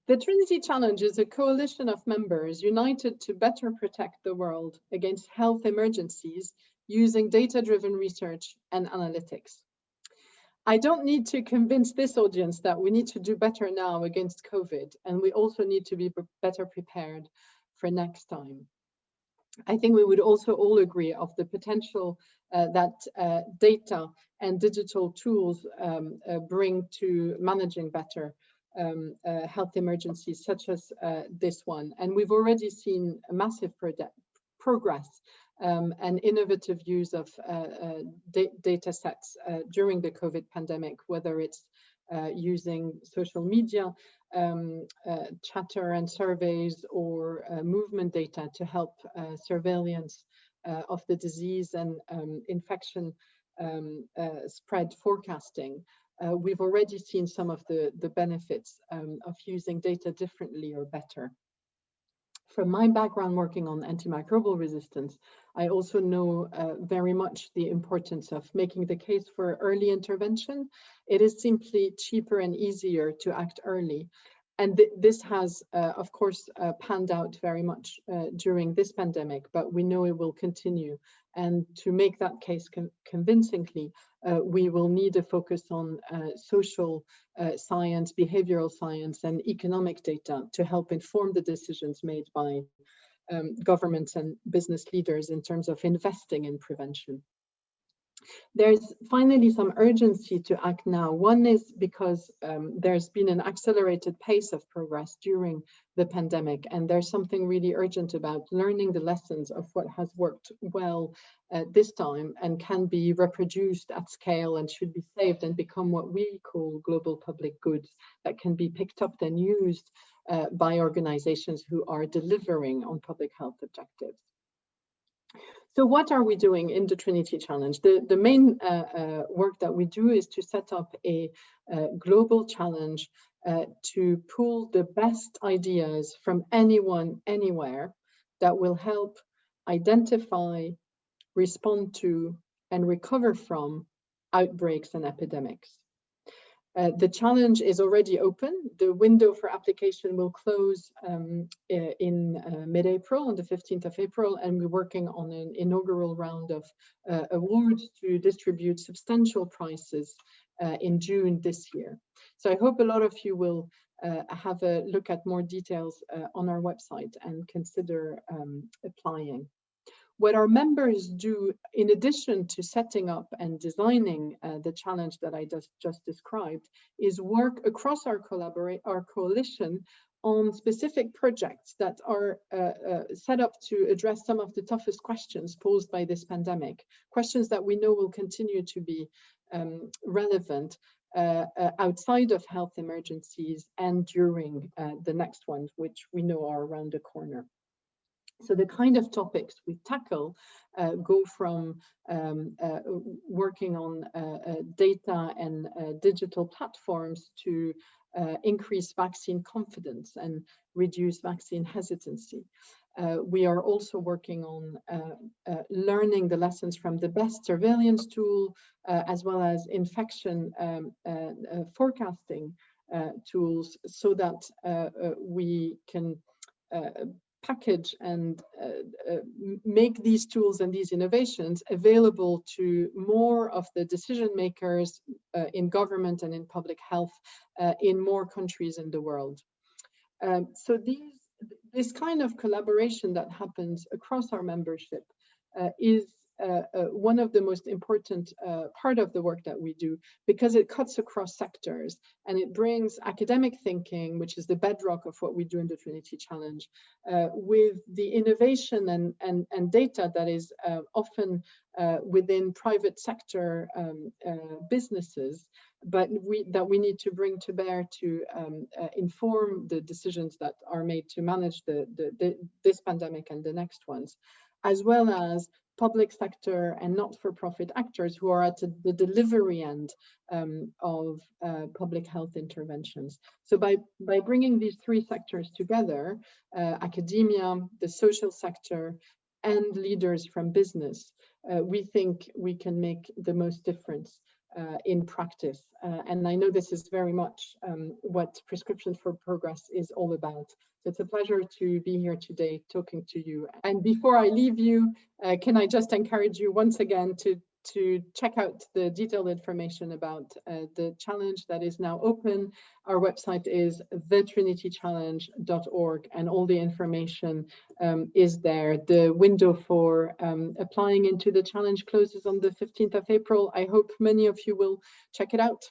The Trinity Challenge is a coalition of members united to better protect the world against health emergencies using data-driven research and analytics. I don't need to convince this audience that we need to do better now against COVID, and we also need to be better prepared for next time. I think we would also all agree of the potential that data and digital tools bring to managing better health emergencies such as this one. And we've already seen a massive progress and innovative use of data sets during the COVID pandemic, whether it's using social media, chatter and surveys, or movement data to help surveillance of the disease and infection spread forecasting. We've already seen some of the benefits of using data differently or better. From my background working on antimicrobial resistance, I also know very much the importance of making the case for early intervention. It is simply cheaper and easier to act early. And this has, of course, panned out very much during this pandemic, but we know it will continue. And to make that case convincingly, we will need a focus on social science, behavioral science, and economic data to help inform the decisions made by governments and business leaders in terms of investing in prevention. There's finally some urgency to act now. One is because there's been an accelerated pace of progress during the pandemic, and there's something really urgent about learning the lessons of what has worked well this time and can be reproduced at scale and should be saved and become what we call global public goods that can be picked up and used by organizations who are delivering on public health objectives. So what are we doing in the Trinity Challenge? The main work that we do is to set up a global challenge to pull the best ideas from anyone, anywhere, that will help identify, respond to, and recover from outbreaks and epidemics. The challenge is already open. The window for application will close in mid-April, on the 15th of April, and we're working on an inaugural round of awards to distribute substantial prizes in June this year. So I hope a lot of you will have a look at more details on our website and consider applying. What our members do, in addition to setting up and designing the challenge that I just described, is work across our coalition on specific projects that are set up to address some of the toughest questions posed by this pandemic, questions that we know will continue to be relevant outside of health emergencies and during the next ones, which we know are around the corner. So the kind of topics we tackle go from working on data and digital platforms to increase vaccine confidence and reduce vaccine hesitancy. We are also working on learning the lessons from the best surveillance tool, as well as infection forecasting tools, so that we can package and make these tools and these innovations available to more of the decision makers in government and in public health in more countries in the world. So this kind of collaboration that happens across our membership is one of the most important part of the work that we do, because it cuts across sectors and it brings academic thinking, which is the bedrock of what we do in the Trinity Challenge, with the innovation and data that is often within private sector businesses, but that we need to bring to bear to inform the decisions that are made to manage this pandemic and the next ones, as well as public sector and not-for-profit actors who are at the delivery end of public health interventions. So by bringing these three sectors together, academia, the social sector, and leaders from business, we think we can make the most difference in practice. And I know this is very much what Prescription for Progress is all about. So it's a pleasure to be here today talking to you. And before I leave you, can I just encourage you once again to check out the detailed information about the challenge that is now open. Our website is thetrinitychallenge.org, and all the information is there. The window for applying into the challenge closes on the 15th of April. I hope many of you will check it out.